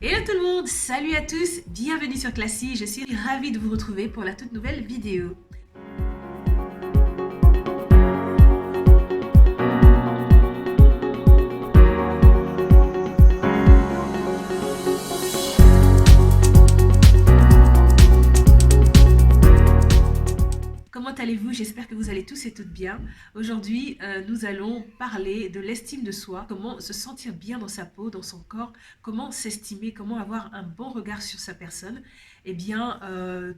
Hello tout le monde, salut à tous, bienvenue sur Classy, je suis ravie de vous retrouver pour la toute nouvelle vidéo. Comment allez-vous? J'espère que vous allez tous et toutes bien. Aujourd'hui, nous allons parler de l'estime de soi, comment se sentir bien dans sa peau, dans son corps, comment s'estimer, comment avoir un bon regard sur sa personne. Eh bien,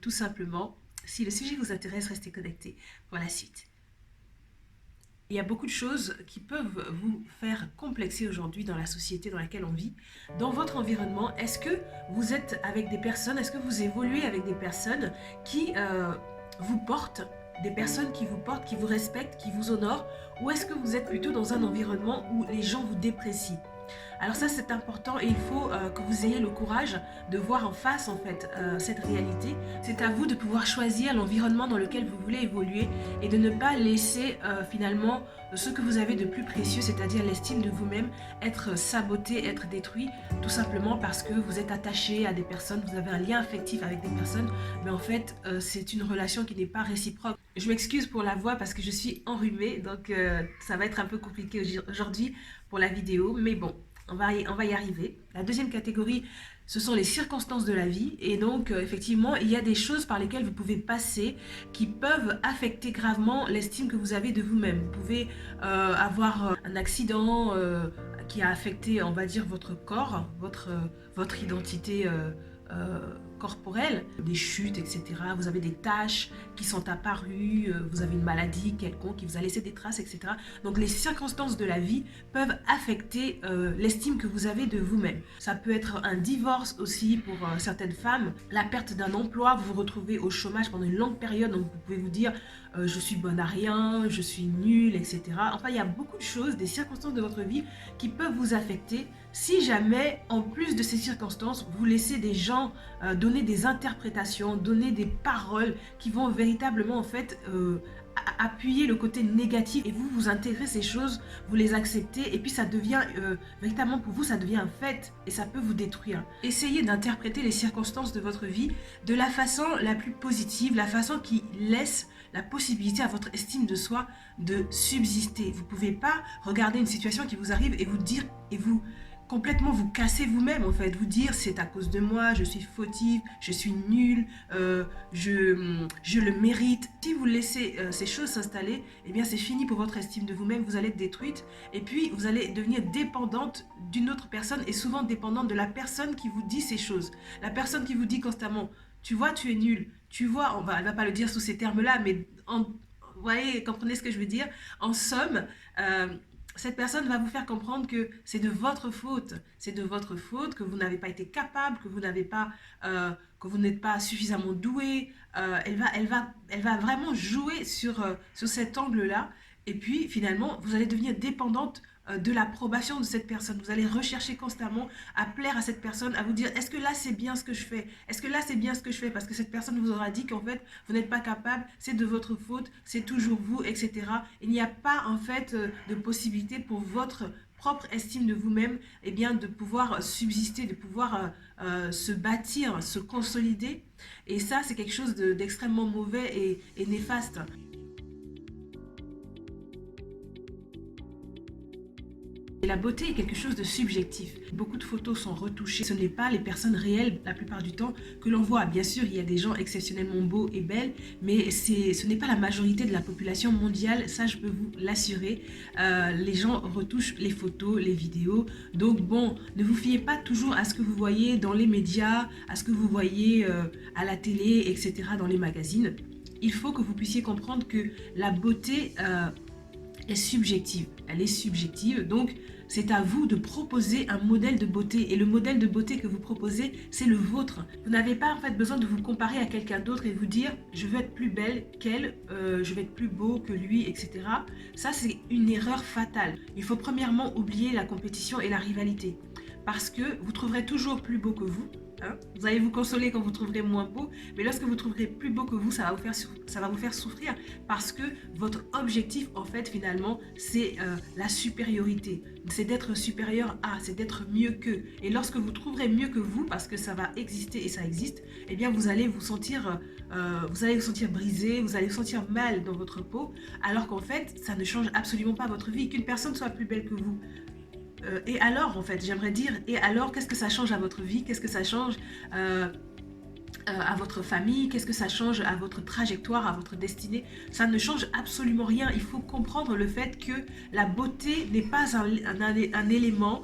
tout simplement, si le sujet vous intéresse, restez connectés pour la suite. Il y a beaucoup de choses qui peuvent vous faire complexer aujourd'hui dans la société dans laquelle on vit. Dans votre environnement, est-ce que vous êtes avec des personnes, est-ce que vous évoluez avec des personnes qui vous portent, des personnes qui vous portent, qui vous respectent, qui vous honorent, ou est-ce que vous êtes plutôt dans un environnement où les gens vous déprécient? Alors ça c'est important et il faut que vous ayez le courage de voir en face en fait cette réalité. C'est à vous de pouvoir choisir l'environnement dans lequel vous voulez évoluer et de ne pas laisser finalement ce que vous avez de plus précieux, c'est-à-dire l'estime de vous-même, être saboté, être détruit, tout simplement parce que vous êtes attaché à des personnes, vous avez un lien affectif avec des personnes, mais en fait c'est une relation qui n'est pas réciproque. Je m'excuse pour la voix parce que je suis enrhumée, donc ça va être un peu compliqué aujourd'hui pour la vidéo, mais bon. On va y arriver. La deuxième catégorie, ce sont les circonstances de la vie. Et donc, effectivement, il y a des choses par lesquelles vous pouvez passer qui peuvent affecter gravement l'estime que vous avez de vous-même. Vous pouvez avoir un accident qui a affecté, on va dire, votre corps, votre identité corporelle, des chutes, etc. Vous avez des taches qui sont apparues, vous avez une maladie quelconque qui vous a laissé des traces, etc. Donc les circonstances de la vie peuvent affecter l'estime que vous avez de vous-même. Ça peut être un divorce aussi pour certaines femmes, la perte d'un emploi, vous vous retrouvez au chômage pendant une longue période, donc vous pouvez vous dire je suis bonne à rien, je suis nulle, etc. Enfin, il y a beaucoup de choses, des circonstances de votre vie qui peuvent vous affecter si jamais, en plus de ces circonstances, vous laissez des gens donner des interprétations, donner des paroles qui vont véritablement en fait appuyer le côté négatif et vous intégrez ces choses, vous les acceptez et puis ça devient véritablement pour vous ça devient un fait et ça peut vous détruire. Essayez d'interpréter les circonstances de votre vie de la façon la plus positive, la façon qui laisse la possibilité à votre estime de soi de subsister. Vous ne pouvez pas regarder une situation qui vous arrive et vous dire et vous complètement vous casser vous-même en fait, vous dire c'est à cause de moi, je suis fautive, je suis nulle, je le mérite. Si vous laissez ces choses s'installer, eh bien c'est fini pour votre estime de vous-même, vous allez être détruite et puis vous allez devenir dépendante d'une autre personne et souvent dépendante de la personne qui vous dit ces choses. La personne qui vous dit constamment, tu vois tu es nulle, tu vois, elle va pas le dire sous ces termes-là, mais vous voyez, comprenez ce que je veux dire. En somme, cette personne va vous faire comprendre que c'est de votre faute. C'est de votre faute, que vous n'avez pas été capable, que vous n'êtes pas suffisamment doué. Elle va vraiment jouer sur cet angle-là. Et puis, finalement, vous allez devenir dépendante de l'approbation de cette personne. Vous allez rechercher constamment à plaire à cette personne, à vous dire est-ce que là c'est bien ce que je fais? Est-ce que là c'est bien ce que je fais? Parce que cette personne vous aura dit qu'en fait vous n'êtes pas capable, c'est de votre faute, c'est toujours vous, etc. Il n'y a pas en fait de possibilité pour votre propre estime de vous-même eh bien, de pouvoir subsister, de pouvoir se bâtir, se consolider. Et ça c'est quelque chose d'extrêmement mauvais et néfaste. La beauté est quelque chose de subjectif. Beaucoup de photos sont retouchées. Ce n'est pas les personnes réelles la plupart du temps que l'on voit. Bien sûr, il y a des gens exceptionnellement beaux et belles, mais ce n'est pas la majorité de la population mondiale. Ça, je peux vous l'assurer. Les gens retouchent les photos, les vidéos. Donc bon, ne vous fiez pas toujours à ce que vous voyez dans les médias, à ce que vous voyez à la télé, etc., dans les magazines. Il faut que vous puissiez comprendre que la beauté est subjective. Elle est subjective, donc c'est à vous de proposer un modèle de beauté et le modèle de beauté que vous proposez, c'est le vôtre. Vous n'avez pas en fait besoin de vous comparer à quelqu'un d'autre et vous dire je veux être plus belle qu'elle, je veux être plus beau que lui, etc. Ça c'est une erreur fatale. Il faut premièrement oublier la compétition et la rivalité parce que vous trouverez toujours plus beau que vous hein. Vous allez vous consoler quand vous trouverez moins beau, mais lorsque vous trouverez plus beau que vous, ça va vous faire souffrir parce que votre objectif, en fait, finalement, c'est la supériorité. C'est d'être supérieur à, c'est d'être mieux qu'eux. Et lorsque vous trouverez mieux que vous, parce que ça va exister et ça existe, eh bien, vous allez vous sentir brisé, vous allez vous sentir mal dans votre peau, alors qu'en fait, ça ne change absolument pas votre vie. Qu'une personne soit plus belle que vous, et alors, en fait, j'aimerais dire, et alors, qu'est-ce que ça change à votre vie? Qu'est-ce que ça change à votre famille? Qu'est-ce que ça change à votre trajectoire, à votre destinée? Ça ne change absolument rien. Il faut comprendre le fait que la beauté n'est pas un élément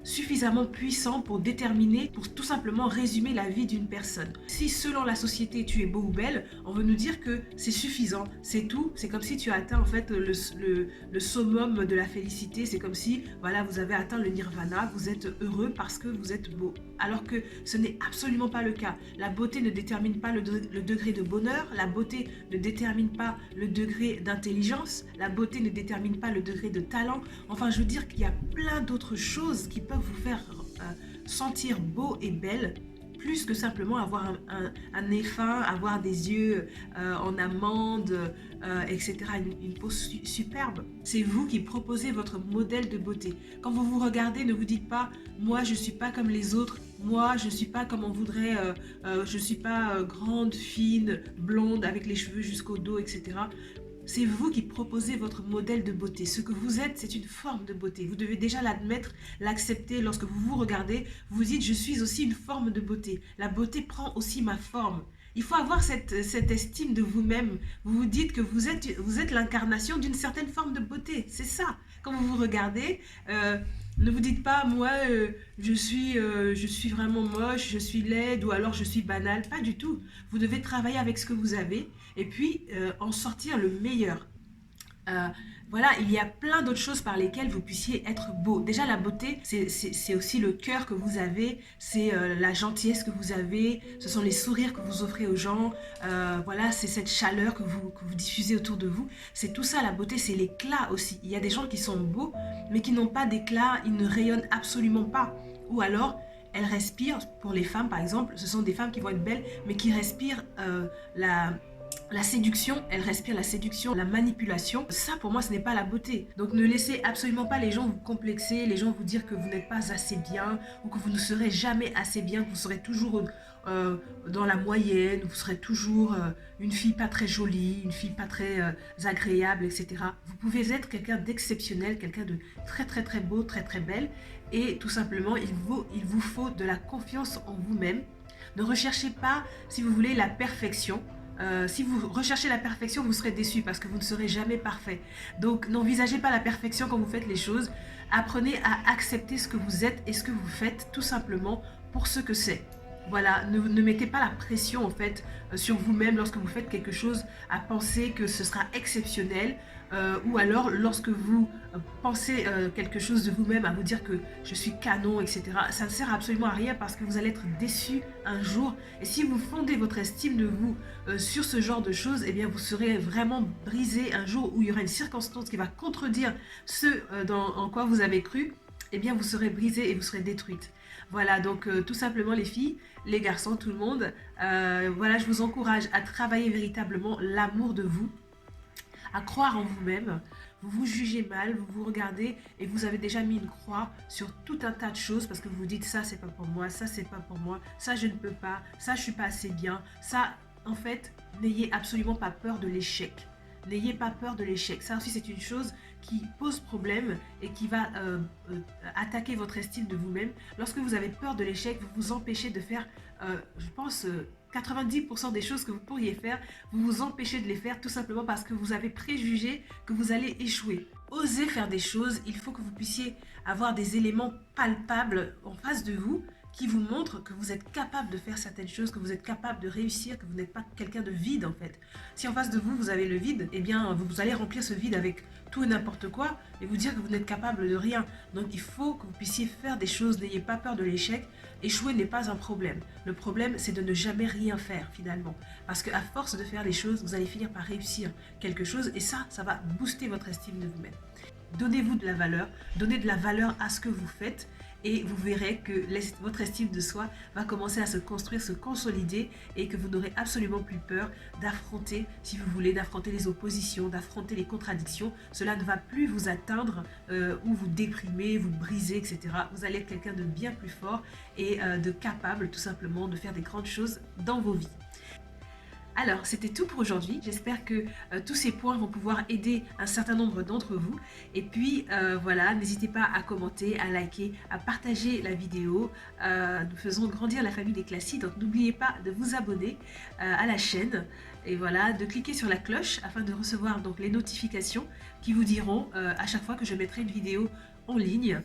suffisamment puissant pour déterminer, pour tout simplement résumer la vie d'une personne. Si selon la société tu es beau ou belle, on veut nous dire que c'est suffisant, c'est tout, c'est comme si tu as atteint en fait le summum de la félicité, c'est comme si voilà, vous avez atteint le nirvana, vous êtes heureux parce que vous êtes beau. Alors que ce n'est absolument pas le cas. La beauté ne détermine pas le degré de bonheur, la beauté ne détermine pas le degré d'intelligence, la beauté ne détermine pas le degré de talent. Enfin, je veux dire qu'il y a plein d'autres choses qui peuvent vous faire sentir beau et belle, plus que simplement avoir un nez fin, avoir des yeux en amande, etc. Une peau superbe. C'est vous qui proposez votre modèle de beauté. Quand vous vous regardez, ne vous dites pas « moi je ne suis pas comme les autres », moi je ne suis pas comme on voudrait, je ne suis pas grande, fine, blonde, avec les cheveux jusqu'au dos, etc. C'est vous qui proposez votre modèle de beauté. Ce que vous êtes, c'est une forme de beauté. Vous devez déjà l'admettre, l'accepter. Lorsque vous vous regardez, vous vous dites « je suis aussi une forme de beauté ». La beauté prend aussi ma forme. Il faut avoir cette estime de vous-même. Vous vous dites que vous êtes l'incarnation d'une certaine forme de beauté. C'est ça. Quand vous vous regardez, ne vous dites pas « moi, je suis vraiment moche, je suis laide ou alors je suis banale ». Pas du tout. Vous devez travailler avec ce que vous avez et puis en sortir le meilleur. Voilà, il y a plein d'autres choses par lesquelles vous puissiez être beau. Déjà, la beauté, c'est aussi le cœur que vous avez, c'est la gentillesse que vous avez, ce sont les sourires que vous offrez aux gens, voilà, c'est cette chaleur que vous diffusez autour de vous. C'est tout ça, la beauté, c'est l'éclat aussi. Il y a des gens qui sont beaux, mais qui n'ont pas d'éclat, ils ne rayonnent absolument pas. Ou alors, elles respirent, pour les femmes par exemple, ce sont des femmes qui vont être belles, mais qui respirent la séduction, elle respire la séduction, la manipulation. Ça, pour moi, ce n'est pas la beauté. Donc, ne laissez absolument pas les gens vous complexer, les gens vous dire que vous n'êtes pas assez bien ou que vous ne serez jamais assez bien, que vous serez toujours dans la moyenne, vous serez toujours une fille pas très jolie, une fille pas très agréable, etc. Vous pouvez être quelqu'un d'exceptionnel, quelqu'un de très très très beau, très très belle. Et tout simplement, il vous faut de la confiance en vous-même. Ne recherchez pas, si vous voulez, la perfection. Si vous recherchez la perfection, vous serez déçu parce que vous ne serez jamais parfait. Donc, n'envisagez pas la perfection quand vous faites les choses. Apprenez à accepter ce que vous êtes et ce que vous faites tout simplement pour ce que c'est. Voilà, ne mettez pas la pression en fait sur vous-même lorsque vous faites quelque chose à penser que ce sera exceptionnel ou alors lorsque vous pensez quelque chose de vous-même à vous dire que je suis canon, etc. Ça ne sert absolument à rien parce que vous allez être déçu un jour et si vous fondez votre estime de vous sur ce genre de choses, eh bien vous serez vraiment brisé un jour où il y aura une circonstance qui va contredire ce en quoi vous avez cru, eh bien vous serez brisé et vous serez détruite. Voilà, donc tout simplement les filles, les garçons, tout le monde, voilà, je vous encourage à travailler véritablement l'amour de vous, à croire en vous-même. Vous vous jugez mal, vous vous regardez et vous avez déjà mis une croix sur tout un tas de choses parce que vous vous dites ça c'est pas pour moi, ça c'est pas pour moi, ça je ne peux pas, ça je suis pas assez bien, ça en fait, n'ayez absolument pas peur de l'échec. N'ayez pas peur de l'échec. Ça aussi, c'est une chose qui pose problème et qui va attaquer votre estime de vous-même. Lorsque vous avez peur de l'échec, vous vous empêchez de faire, je pense, 90% des choses que vous pourriez faire, vous vous empêchez de les faire tout simplement parce que vous avez préjugé que vous allez échouer. Osez faire des choses, il faut que vous puissiez avoir des éléments palpables en face de vous qui vous montre que vous êtes capable de faire certaines choses, que vous êtes capable de réussir, que vous n'êtes pas quelqu'un de vide en fait. Si en face de vous, vous avez le vide, eh bien vous allez remplir ce vide avec tout et n'importe quoi et vous dire que vous n'êtes capable de rien. Donc il faut que vous puissiez faire des choses, n'ayez pas peur de l'échec. Échouer n'est pas un problème. Le problème, c'est de ne jamais rien faire finalement. Parce qu'à force de faire les choses, vous allez finir par réussir quelque chose et ça va booster votre estime de vous-même. Donnez-vous de la valeur, donnez de la valeur à ce que vous faites et vous verrez que votre estime de soi va commencer à se construire, se consolider et que vous n'aurez absolument plus peur d'affronter, si vous voulez, d'affronter les oppositions, d'affronter les contradictions. Cela ne va plus vous atteindre ou vous déprimer, vous briser, etc. Vous allez être quelqu'un de bien plus fort et de capable tout simplement de faire des grandes choses dans vos vies. Alors, c'était tout pour aujourd'hui. J'espère que tous ces points vont pouvoir aider un certain nombre d'entre vous. Et puis, voilà, n'hésitez pas à commenter, à liker, à partager la vidéo. Nous faisons grandir la famille des Classies. Donc, n'oubliez pas de vous abonner à la chaîne. Et voilà, de cliquer sur la cloche afin de recevoir donc les notifications qui vous diront à chaque fois que je mettrai une vidéo en ligne.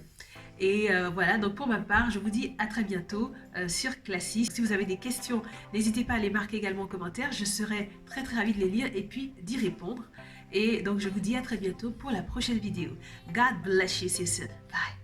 Et voilà, donc pour ma part, je vous dis à très bientôt sur Classies. Si vous avez des questions, n'hésitez pas à les marquer également en commentaire. Je serai très ravie de les lire et puis d'y répondre. Et donc je vous dis à très bientôt pour la prochaine vidéo. God bless you, sister. Bye.